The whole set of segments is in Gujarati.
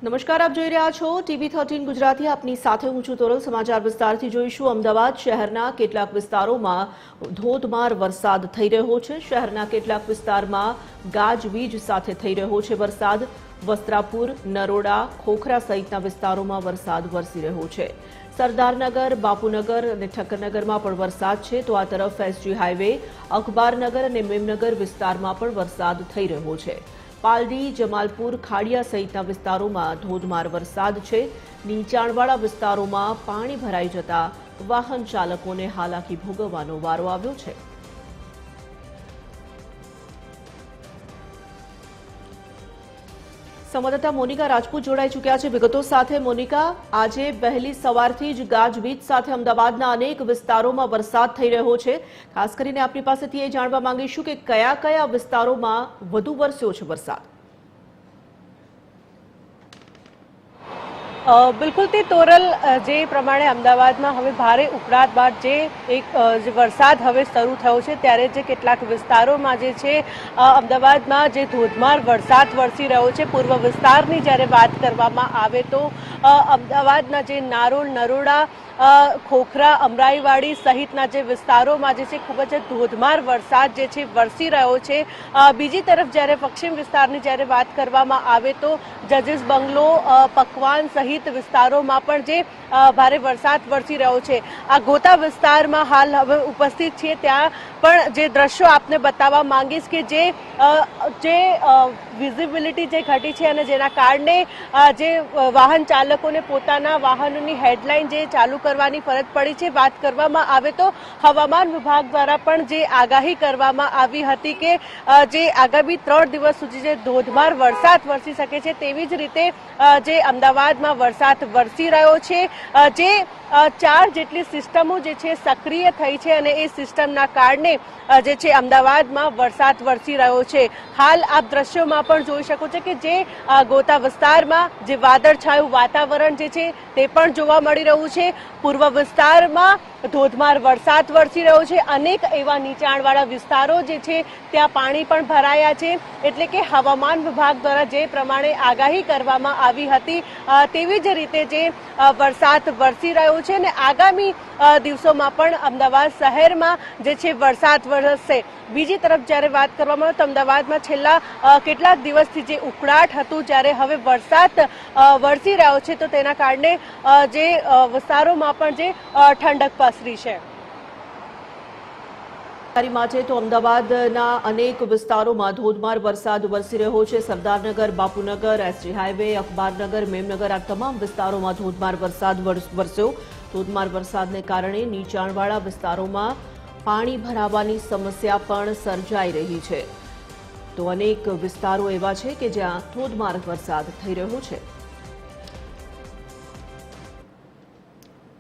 નમસ્કાર, આપ જોઈ રહ્યા છો TV13 ગુજરાતી. આપની સાથે હું છું તોરલ. સમાચાર વિસ્તારથી જોઈશું. અમદાવાદ શહેરના કેટલાક વિસ્તારોમાં ધોધમાર વરસાદ થઈ રહ્યો છે. શહેરના કેટલાક વિસ્તારમાં ગાજવીજ સાથે થઈ રહ્યો છે વરસાદ. વસ્ત્રાપુર, નરોડા, ખોખરા સહિતના વિસ્તારોમાં વરસાદ વરસી રહ્યો છે. સરદારનગર, બાપુનગર અને ઠક્કરનગરમાં પણ વરસાદ છે, તો આ તરફ SG હાઈવે, અખબારનગર અને મેમનગર વિસ્તારમાં પણ વરસાદ થઈ રહ્યો છે. પાલડી, જમાલપુર, ખાડિયા સહિતના વિસ્તારોમાં ધોધમાર વરસાદ છે. નીચાણવાળા વિસ્તારોમાં પાણી ભરાઈ જતા વાહન ચાલકોને હાલાકી ભોગવવાનો વારો આવ્યો છે. સંવાદદાતા મોનિકા રાજપૂત જોડાઈ ચૂક્યા છે વિગતો સાથે. મોનિકા, આજે વહેલી સવારથી જ ગાજવીજ સાથે અમદાવાદના અનેક વિસ્તારોમાં વરસાદ થઈ રહ્યો છે. ખાસ કરીને આપની પાસેથી એ જાણવા માંગીશું કે કયા કયા વિસ્તારોમાં વધુ વરસ્યો છે વરસાદ. બિલકુલ તે તોરલ, જે પ્રમાણે અમદાવાદમાં હવે ભારે ઉકળાટ બાદ જે વરસાદ હવે શરૂ થયો છે, ત્યારે જે કેટલાક વિસ્તારોમાં જે છે અમદાવાદમાં જે ધોધમાર વરસાદ વરસી રહ્યો છે. પૂર્વ વિસ્તારની જ્યારે વાત કરવામાં આવે તો અમદાવાદના જે નારોલ, નરોડા, ખોખરા, અમરાઈવાડી સહિતના જે વિસ્તારોમાં જે છે ખૂબ જ ધોધમાર વરસાદ જે છે વરસી રહ્યો છે. બીજી તરફ જ્યારે પશ્ચિમ વિસ્તારની જ્યારે વાત કરવામાં આવે તો જજીસ બંગલો, પકવાન સહિત વિસ્તારોમાં પણ જે ભારે વરસાદ વરસી રહ્યો છે. આ ગોતા વિસ્તારમાં હાલ હવે ઉપસ્થિત છીએ, ત્યાં પણ જે દ્રશ્યો આપને બતાવવા માંગીશ કે જે વિઝિબિલિટી જે ઘટી છે અને જેના કારણે જે વાહન ચાલકોને પોતાના વાહનોની હેડલાઇન જે ચાલુ કરવાની ફરજ પડી છે. વાત કરવામાં આવે તો હવામાન વિભાગ દ્વારા પણ જે આગાહી કરવામાં આવી હતી કે જે આગામી 3 દિવસ સુધી જે ધોધમાર વરસાદ વરસી શકે છે, તેવી જ રીતે જે અમદાવાદમાં વરસાદ વરસી રહ્યો છે. જે 4 જેટલી સિસ્ટમો જે છે સક્રિય થઈ છે અને એ સિસ્ટમના કારણે જે છે અમદાવાદમાં વરસાદ વરસી રહ્યો છે. હાલ આપ દ્રશ્યોમાં પણ જોઈ શકો છો કે જે ગોતા વિસ્તારમાં જે વાદળછાયું વાતાવરણ જે છે તે પણ જોવા મળી રહ્યું છે. પૂર્વ વિસ્તારમાં ધોધમાર વરસાદ વરસી રહ્યો છે. અનેક એવા નીચાણવાળા વિસ્તારો જે છે ત્યાં પાણી પણ ભરાયા છે. એટલે કે હવામાન વિભાગ દ્વારા જે પ્રમાણે આગાહી કરવામાં આવી હતી તેવી જ રીતે જે વરસાદ વરસી રહ્યો છે અને આગામી દિવસોમાં પણ અમદાવાદ શહેરમાં જે છે વરસાદ વરસશે. બીજી તરફ જ્યારે વાત કરવામાં આવે તો અમદાવાદમાં છેલ્લા કેટલાક દિવસથી જે ઉકળાટ હતું, જ્યારે હવે વરસાદ વરસી રહ્યો છે તો તેના કારણે જે વિસ્તારોમાં પણ જે ઠંડક પસરી છે. માટે તો અમદાવાદના અનેક વિસ્તારોમાં ધોધમાર વરસાદ વરસી રહ્યો છે. સરદારનગર, બાપુનગર, SG હાઈવે, અખબારનગર, મેમનગર આ તમામ વિસ્તારોમાં ધોધમાર વરસાદ વરસ્યો. ધોધમાર વરસાદને કારણે નીચાણવાળા વિસ્તારોમાં પાણી ભરાવાની સમસ્યા પણ સર્જાઈ રહી છે. તો અનેક વિસ્તારો એવા છે કે જ્યાં ધોધમાર વરસાદ થઈ રહ્યો છે.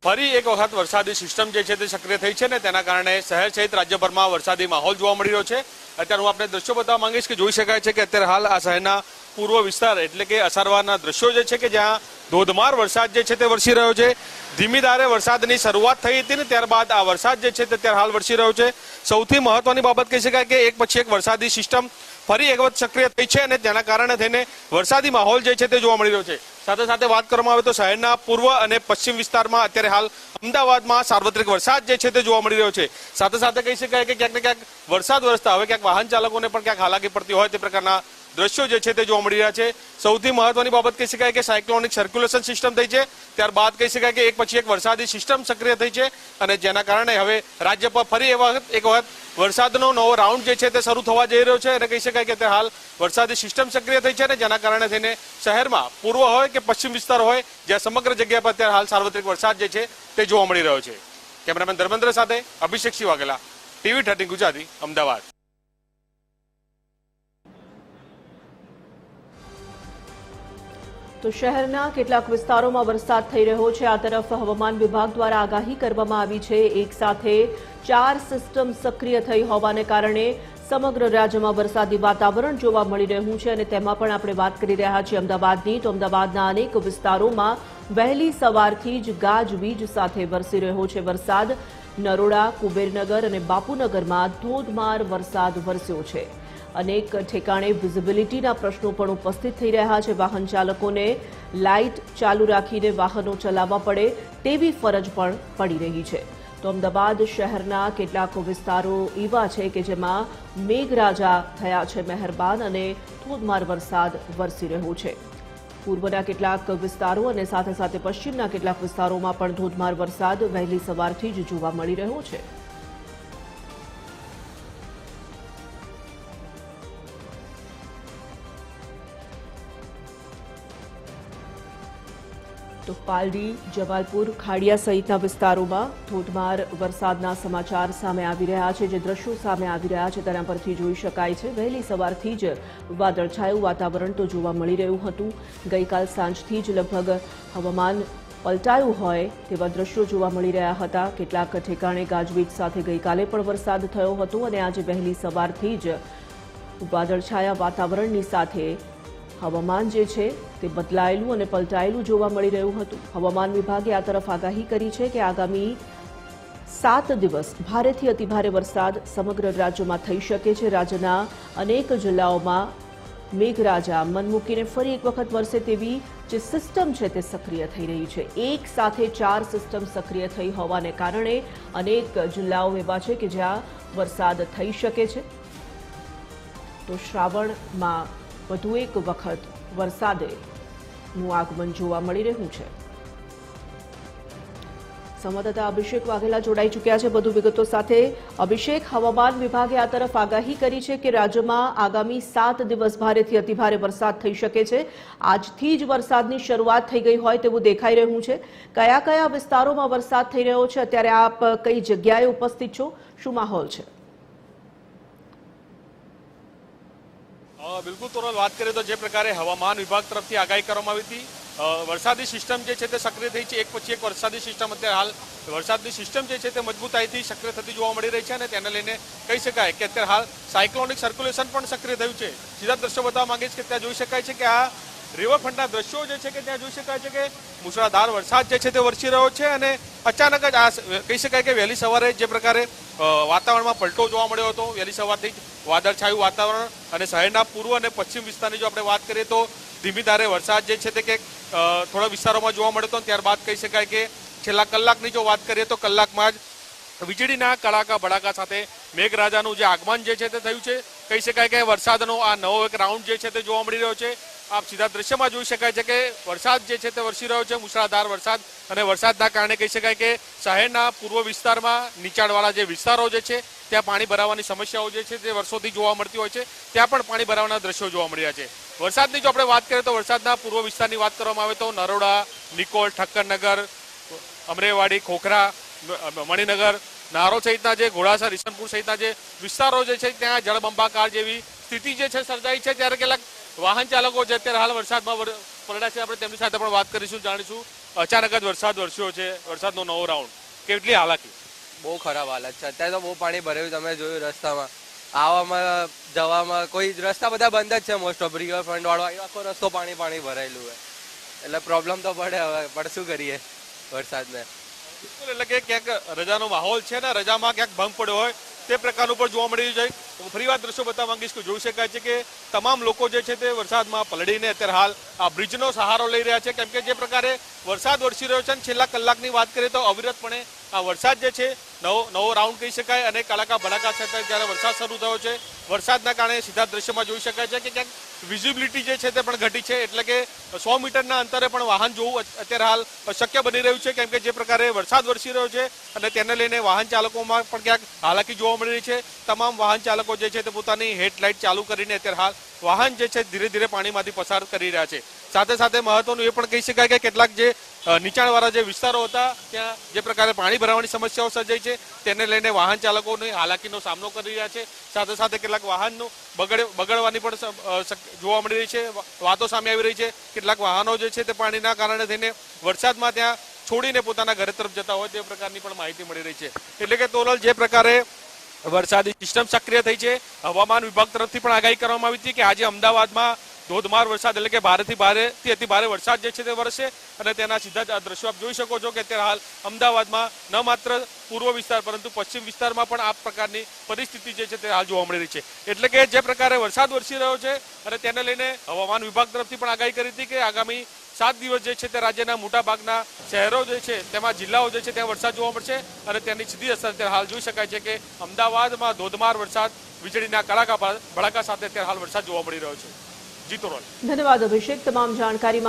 ફરી એક વખત વરસાદી સિસ્ટમ જે છે તે સક્રિય થઈ છે ને તેના કારણે શહેર સહિત રાજ્યભરમાં વરસાદી માહોલ જોવા મળી રહ્યો છે. અત્યારે હું આપણે દ્રશ્યો બતાવવા માંગીશ કે જોઈ શકાય છે કે અત્યારે હાલ આ શહેરના પૂર્વ વિસ્તાર એટલે કે અસારવાના દ્રશ્યો જે છે કે જ્યાં ધોધમાર વરસાદ જે છે તે વરસી રહ્યો છે. ધીમી ધારે વરસાદની શરૂઆત થઈ હતી ને ત્યારબાદ આ વરસાદ જે છે તે અત્યારે હાલ વરસી રહ્યો છે. સૌથી મહત્વની બાબત કહી શકાય કે એક પછી એક વરસાદી સિસ્ટમ ફરી એક વખત સક્રિય થઈ છે અને તેના કારણે થઈને વરસાદી માહોલ જે છે તે જોવા મળી રહ્યો છે. સાથે સાથે વાત કરવામાં આવે તો શહેરના પૂર્વ અને પશ્ચિમ વિસ્તારમાં અત્યારે હાલ અમદાવાદમાં સાર્વત્રિક વરસાદ જે છે તે જોવા મળી રહ્યો છે. સાથે સાથે કહી શકાય કે ક્યાંક ને ક્યાંક વરસાદ વરસતા હવે ક્યાંક વાહન ચાલકોને પણ ક્યાંક હાલાકી પડતી હોય તે પ્રકારના દ્રશ્યો જે છે તે જોવા મળી રહ્યા છે. સૌથી મહત્વની બાબત કહી શકાય કે સાયક્લોનિક સર્ક્યુલેશન સિસ્ટમ થઈ છે. ત્યારબાદ કહી શકાય કે એક પછી એક વરસાદી સિસ્ટમ સક્રિય થઈ છે અને જેના કારણે હવે રાજ્ય પર ફરી એક વખત વરસાદનો નવો રાઉન્ડ જે છે તે શરૂ થવા જઈ રહ્યો છે અને કહી શકાય કે હાલ વરસાદી સિસ્ટમ સક્રિય થઈ છે અને જેના કારણે થઈને શહેરમાં પૂર્વ હોય કે પશ્ચિમ વિસ્તાર હોય જ્યાં સમગ્ર જગ્યા પર અત્યારે હાલ સાર્વત્રિક વરસાદ જે છે તે જોવા મળી રહ્યો છે. કેમેરામેન ધર્મેન્દ્ર સાથે અભિષેક સિંહ વાઘેલા, TV13 ગુજરાતી, અમદાવાદ. તો શહેરના કેટલાક વિસ્તારોમાં વરસાદ થઈ રહ્યો છે. આ તરફ હવામાન વિભાગ દ્વારા આગાહી કરવામાં આવી છે. એક સાથે 4 સિસ્ટમ સક્રિય થઈ હોવાને કારણે સમગ્ર રાજ્યમાં વરસાદી વાતાવરણ જોવા મળી રહ્યું છે અને તેમાં પણ આપણે વાત કરી રહ્યા છીએ અમદાવાદની. તો અમદાવાદના અનેક વિસ્તારોમાં વહેલી સવારથી જ ગાજવીજ સાથે વરસી રહ્યો છે વરસાદ. નરોડા, કુબેરનગર અને બાપુનગરમાં ધોધમાર વરસાદ વરસ્યો છે. અનેક ઠેકાણે વિઝિબિલિટીના પ્રશ્નો પણ ઉપસ્થિત થઈ રહ્યા છે. વાહન ચાલકોને લાઇટ ચાલુ રાખીને વાહનો ચલાવવા પડે તેવી ફરજ પણ પડી રહી છે. તો અમદાવાદ શહેરના કેટલાક વિસ્તારો એવા છે કે જેમાં મેઘરાજા થયા છે મહેરબાન અને ધોધમાર વરસાદ વરસી રહ્યો છે. પૂર્વના કેટલાક વિસ્તારો અને સાથે સાથે પશ્ચિમના કેટલાક વિસ્તારોમાં પણ ધોધમાર વરસાદ વહેલી સવારથી જ જોવા મળી રહ્યો છે. તો પાલડી, જમાલપુર, ખાડિયા સહિતના વિસ્તારોમાં ધોધમાર વરસાદના સમાચાર સામે આવી રહ્યા છે. જે દ્રશ્યો સામે આવી રહ્યા છે તેના પરથી જોઈ શકાય છે વહેલી સવારથી જ વાદળછાયું વાતાવરણ તો જોવા મળી રહ્યું હતું. ગઈકાલ સાંજથી જ લગભગ હવામાન પલટાયું હોય તેવા દ્રશ્યો જોવા મળી રહ્યા હતા. કેટલાક ઠેકાણે ગાજવીજ સાથે ગઈકાલે પણ વરસાદ થયો હતો અને આજે વહેલી સવારથી જ વાદળછાયા વાતાવરણની સાથે હવામાન જે છે તે બદલાયેલું અને પલટાયેલું જોવા મળી રહ્યું હતું. હવામાન વિભાગે આ તરફ આગાહી કરી છે કે આગામી 7 દિવસ ભારેથી અતિભારે વરસાદ સમગ્ર રાજ્યમાં થઈ શકે છે. રાજ્યના અનેક જિલ્લાઓમાં મેઘરાજા મન મૂકીને ફરી એક વખત વરસે તેવી જે સિસ્ટમ છે તે સક્રિય થઈ રહી છે. એક સાથે 4 સિસ્ટમ સક્રિય થઈ હોવાને કારણે અનેક જિલ્લાઓ એવા છે કે જ્યાં વરસાદ થઈ શકે છે. તો શ્રાવણમાં વધુ એક વખત વરસાદનું આગમન જોવા મળી રહ્યું છે. સંવાદદાતા અભિષેક વાઘેલા જોડાઈ ચૂક્યા છે વધુ વિગતો સાથે. અભિષેક, હવામાન વિભાગે આ તરફ આગાહી કરી છે કે રાજ્યમાં આગામી 7 દિવસ ભારેથી અતિભારે વરસાદ થઈ શકે છે. આજથી જ વરસાદની શરૂઆત થઈ ગઈ હોય તેવું દેખાઈ રહ્યું છે. કયા કયા વિસ્તારોમાં વરસાદ થઈ રહ્યો છે? અત્યારે આપ કઈ જગ્યાએ ઉપસ્થિત છો? શું માહોલ છે? બિલકુલ તોરલ, વાત કરીએ તો જે પ્રકારે હવામાન વિભાગ તરફથી આગાહી કરવામાં આવી હતી, વરસાદી સિસ્ટમ જે છે તે સક્રિય થઈ છે. એક પછી એક વરસાદી સિસ્ટમ અત્યારે હાલ વરસાદની સિસ્ટમ જે છે તે મજબૂતાઈથી સક્રિય થતી જોવા મળી રહી છે અને તેને લઈને કહી શકાય કે અત્યારે હાલ સાયક્લોનિક સર્ક્યુલેશન પણ સક્રિય થયું છે. સીધા દ્રશ્યો બતાવવા માંગીશ કે ત્યાં જોઈ શકાય છે કે આ રિવરફ્રન્ટના દ્રશ્યો જે છે કે ત્યાં જોઈ શકાય છે કે મુશળધાર વરસાદ જે છે તે વરસી રહ્યો છે અને અચાનક જ આ કહી શકાય કે વહેલી સવારે જે પ્રકારે વાતાવરણમાં પલટો જોવા મળ્યો હતો, વહેલી સવારથી વાદળછાયું વાતાવરણ અને શહેરના પૂર્વ અને પશ્ચિમ વિસ્તારની જો આપણે વાત કરીએ તો ધીમી ધારે વરસાદ જે છે તે કે થોડા વિસ્તારોમાં જોવા મળ્યો હતો. ત્યારબાદ કહી શકાય કે છેલ્લા કલાકની જો વાત કરીએ તો કલાકમાં જ વીજળીના કડાકા ભડાકા સાથે મેઘરાજાનું જે આગમન જે છે તે થયું છે. કહી શકાય કે વરસાદનો આ નવો એક રાઉન્ડ જે છે તે જોવા મળી રહ્યો છે. આપ સીધા દ્રશ્યમાં જોઈ શકાય છે કે વરસાદ જે છે તે વરસી રહ્યો છે, મુશળધાર વરસાદ, અને વરસાદના કારણે કહી શકાય કે શહેરના પૂર્વ વિસ્તારમાં નીચાણવાળા જે વિસ્તારો જે છે ત્યાં પાણી ભરાવાની સમસ્યાઓ જે છે તે વર્ષોથી જોવા મળતી હોય છે. ત્યાં પણ પાણી ભરાવાના દ્રશ્યો જોવા મળી રહ્યા છે. વરસાદની જો આપણે વાત કરીએ તો વરસાદના પૂર્વ વિસ્તારની વાત કરવામાં આવે તો નરોડા, નિકોલ, ઠક્કરનગર, અમરેવાડી, ખોખરા, મણિનગર, નારો સહિતના જે ઘોડાસર, ઈસનપુર સહિતના જે વિસ્તારો જે છે ત્યાં જળબંબાકાર જેવી સ્થિતિ જે છે સર્જાઈ છે. ત્યારે કેટલાક વાહન ચાલકો જે અત્યારે હાલ વરસાદમાં પલળ્યા છે, આપણે તેમની સાથે પણ વાત કરીશું, જાણીશું. અચાનક જ વરસાદ વરસ્યો છે, વરસાદનો નવો રાઉન્ડ, કેટલી હાલાકી? બહુ ખરાબ હાલત છે. અત્યારે તો બહુ પાણી ભરાયું, તમે જોયું રસ્તામાં આવવામાં જવામાં કોઈ રસ્તા બધા બંધ જ છે. મોસ્ટ ઓફ રિવરફ્રન્ટ વાળો આખો રસ્તો પાણી ભરાયેલું હોય એટલે પ્રોબ્લેમ તો પડે. હવે પણ શું કરીએ વરસાદને. એટલે કે ક્યાંક રજાનો માહોલ છે ને રજામાં ક્યાંક ભંગ પડ્યો હોય તે પ્રકારનું પણ જોવા મળી રહ્યું છે. ફરી વાર દ્રશ્યો બતાવવા માંગીશ કે જોઈ શકાય છે કે તમામ લોકો જે છે તે વરસાદમાં પલળીને અત્યારે હાલ આ બ્રિજનો સહારો લઈ રહ્યા છે. કેમ કે જે પ્રકારે વરસાદ વરસી રહ્યો છે અને છેલ્લા કલાકની વાત કરીએ તો અવિરતપણે આ વરસાદ જે છે નવો રાઉન્ડ કહી શકાય અને કડાકા ભડાકા સાથે જ્યારે વરસાદ શરૂ થયો છે, વરસાદના કારણે સીધા દ્રશ્યમાં જોઈ શકાય છે કે ક્યાંક વિઝિબિલિટી જે છે તે પણ ઘટી છે. એટલે કે 100 મીટરના અંતરે પણ વાહન જોવું અત્યારે હાલ શક્ય બની રહ્યું છે. કેમ કે જે પ્રકારે વરસાદ વરસી રહ્યો છે અને તેને લઈને વાહન ચાલકોમાં પણ ક્યાંક હાલાકી જોવા મળી રહી છે. તમામ વાહન ચાલકો જે છે તે પોતાની હેડલાઇટ ચાલુ કરીને અત્યારે હાલ વાહન જે છે ધીરે ધીરે પાણીમાંથી પસાર કરી રહ્યા છે. સાથે સાથે મહત્વનું એ પણ કહી શકાય કે કેટલાક જે નીચાણવાળા જે વિસ્તારો હતા ત્યાં જે પ્રકારે પાણી ભરાવાની સમસ્યાઓ સર્જાઈ છે તેને લઈને વાહન ચાલકોની હાલાકીનો સામનો કરી રહ્યા છે. સાથે સાથે કેટલાક વાહનનું બગડવાની પણ જોવા મળી રહી છે, વાતો સામે આવી રહી છે. કેટલાક વાહનો જે છે તે પાણીના કારણે થઈને વરસાદમાં ત્યાં છોડીને પોતાના ઘરે તરફ જતા હોય તે પ્રકારની પણ માહિતી મળી રહી છે. એટલે કે તોરલ જે પ્રકારે વરસાદી સિસ્ટમ સક્રિય થઈ છે, હવામાન વિભાગ તરફથી પણ આગાહી કરવામાં આવી હતી કે આજે અમદાવાદમાં ધોધમાર વરસાદ એટલે કે ભારેથી અતિ ભારે વરસાદ જે છે તે વરસશે અને તેના સીધા જ આ દ્રશ્યો આપ જોઈ શકો છો કે અત્યારે હાલ અમદાવાદમાં ન માત્ર પૂર્વ વિસ્તાર પરંતુ પશ્ચિમ વિસ્તારમાં પણ આ પ્રકારની પરિસ્થિતિ જે છે તે હાલ જોવા મળી રહી છે. એટલે કે જે પ્રકારે વરસાદ વરસી રહ્યો છે અને તેને લઈને હવામાન વિભાગ તરફથી પણ આગાહી કરી હતી કે આગામી 7 દિવસ જે છે તે રાજ્યના મોટા ભાગના શહેરો જે છે તેમાં જિલ્લાઓ જે છે ત્યાં વરસાદ જોવા મળશે અને તેની સીધી અસર અત્યારે હાલ જોઈ શકાય છે કે અમદાવાદમાં ધોધમાર વરસાદ વીજળીના કડાકા ભડાકા સાથે અત્યારે હાલ વરસાદ જોવા મળી રહ્યો છે. જીતો રોલ. ધન્યવાદ અભિષેક, તમામ જાણકારી